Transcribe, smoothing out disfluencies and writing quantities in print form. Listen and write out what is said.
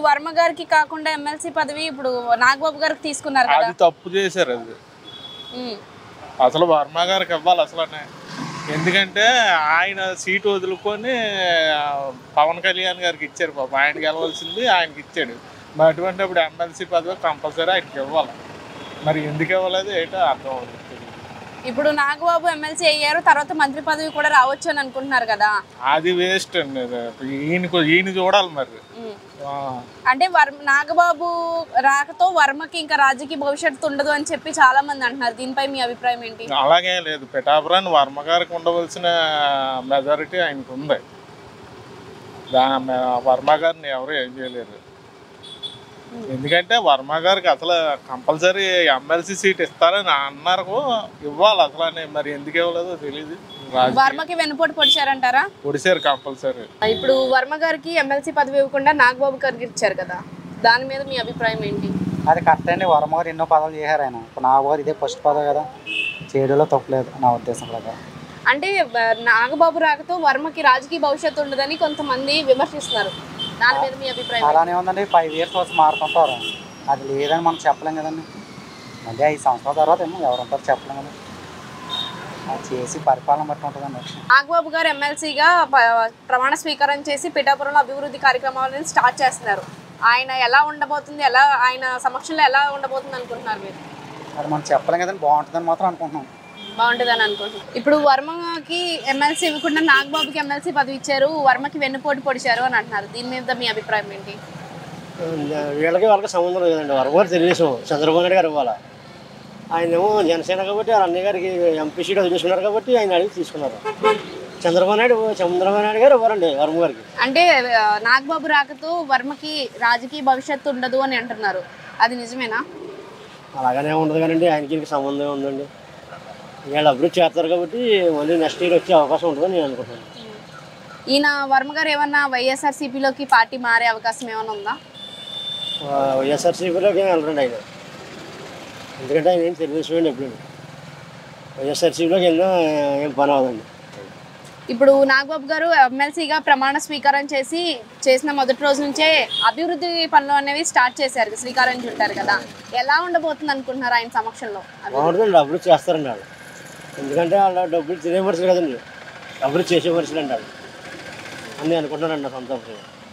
వర్మ గారికి కాకుండా ఎమ్మెల్సీ పదవి ఇప్పుడు నాగబాబు గారికి తీసుకున్నారు కదా, అది తప్పు చేశారు. అది అసలు వర్మ గారికి ఇవ్వాలి అసలు. ఎందుకంటే ఆయన సీటు వదులుకొని పవన్ కళ్యాణ్ గారికి ఇచ్చారు. పాపం ఆయన గెలవలసింది ఆయనకి ఇచ్చాడు. మరి అటువంటిప్పుడు ఎమ్మెల్సీ పదవి కంపల్సరీ ఆయనకి ఇవ్వాలి. మరి ఎందుకు ఇవ్వలేదు ఏంటో అర్థం అవుతుంది. ఇప్పుడు నాగబాబు ఎమ్మెల్సీ అయ్యారు, తర్వాత మంత్రి పదవి కూడా రావచ్చు అని అనుకుంటున్నారు కదా, అది వేస్ట్ అండి. ఈయన చూడాలి మరి. అంటే నాగబాబు రాకతో వర్మకి ఇంకా రాజకీయ భవిష్యత్తు ఉండదు అని చెప్పి చాలా మంది అంటున్నారు. దీనిపై మీ అభిప్రాయం ఏంటి? అలాగే లేదు. పిఠాపురాన్ని వర్మ గారికి ఉండవలసిన మెజారిటీ ఆయనకు ఉంది. వర్మ గారిని ఎవరు ఏం చేయలేరు. ఎందుకంటే వర్మ గారికి అసలు కంపల్సరీ ఎమ్మెల్సీ సీట్ ఇస్తారని అన్నారు. ఇవ్వాలి అసలు. మరి ఎందుకు ఇవ్వలేదో తెలియదు. వర్మకి వెన్నుపోటు పొడిచారంటారా? పొడిచారు కంపల్సరీ. ఇప్పుడు వర్మ గారికి ఎమ్మెల్సీ పదవి ఇవ్వకుండా నాగబాబు గారికి ఇచ్చారు కదా, దాని మీద మీ అభిప్రాయం ఏంటి? అది కరెక్ట్ అండి. వర్మ గారు ఎన్నో పదవులు చేశారు. ఆయన ఇప్పుడు నాగబాబు గారు ఇదే ఫస్ట్ పదవి కదా, చేయడంలో తప్పలేదు నా ఉద్దేశం ప్రకారం. అంటే నాగబాబు రాకతో వర్మకి రాజకీయ భవిష్యత్తు ఉండదని కొంతమంది విమర్శిస్తున్నారు. దాని మీద మీ అభిప్రాయం? అలానే ఉందండి. 5 years వచ్చి మారుతుంటారు. అది లేదని మనం చెప్పలేం కదండి. మళ్ళీ 5 సంవత్సరాల తర్వాత ఏమో ఎవరుంటారు చెప్పలేం కదా. అది చేసి పరిపాలన బట్టి ఉంటుందండి. నాగబాబు గారు ఎమ్మెల్సీగా ప్రమాణ స్వీకారం చేసి పిఠాపురంలో అభివృద్ధి కార్యక్రమాలను స్టార్ట్ చేస్తున్నారు. ఆయన ఎలా ఉండబోతుంది, ఆయన సమక్షంలో ఎలా ఉండబోతుంది అనుకుంటున్నారు మీరు? అది మనం చెప్పలేం కదండి. బాగుంటుందని మాత్రం అనుకుంటున్నాం. బాగుంటుందని అనుకుంటున్నాం. ఇప్పుడు వర్మకి ఎమ్మెల్సీ ఇవ్వకుండా నాగబాబుకి ఎమ్మెల్సీ పదవి ఇచ్చారు, వర్మకి వెన్నుపోటు పొడిచారు అని అంటున్నారు. దీని మీద మీ అభిప్రాయం ఏంటి? వాళ్ళకి సంబంధం లేదండి. వర్మ గారు తెలుగుదేశం, చంద్రబాబు నాయుడు గారు ఇవ్వాలి. ఆయనేమో జనసేన కాబట్టి అన్నయ్య గారికి ఎంపీ సీట్ వదిలేసుకున్నారు కాబట్టి ఆయన అడిగి తీసుకున్నారు. చంద్రబాబు నాయుడు గారు ఇవ్వాలండి వర్మ గారికి. అంటే నాగబాబు రాకతో వర్మకి రాజకీయ భవిష్యత్తు ఉండదు అని అంటున్నారు. అది నిజమేనా? అలాగనే ఉండదు కానండి. ఆయనకి సంబంధం ఉందండి. వీళ్ళు అభివృద్ధి చేస్తారు కాబట్టి మళ్ళీ నెక్స్ట్ ఇయర్ వచ్చే అవకాశం ఉంటుందని నేను అనుకుంటున్నాను. ఈయన వర్మ గారు ఏమన్నా వైఎస్ఆర్సీపీలోకి పార్టీ మారే అవకాశం ఏమైనా ఉందా? వైఎస్ఆర్సీపీలోకి ఏమి వెళ్ళరండి ఆయన. ఎందుకంటే ఆయన ఏం తెలుగుదేశం ఎప్పుడు వైఎస్ఆర్సీపీలోకి వెళ్ళినా ఏం పని అవ్వదండి. ఇప్పుడు నాగబాబు గారు ఎమ్మెల్సీగా ప్రమాణ స్వీకారం చేసిన మొదటి రోజు నుంచే అభివృద్ధి పనులు అనేవి స్టార్ట్ చేశారు, శ్రీకారం చుట్టారు కదా, ఎలా ఉండబోతుంది అనుకుంటున్నారు ఆయన సమక్షంలో? బాగుంటుందండి. అభివృద్ధి చేస్తారండి వాళ్ళు. ఎందుకంటే వాళ్ళ డబ్బులు తినే మనుషులు కదండి, అభివృద్ధి చేసే మనుషులు అండి వాళ్ళు. అన్నీ అనుకుంటున్నారండి నా సొంత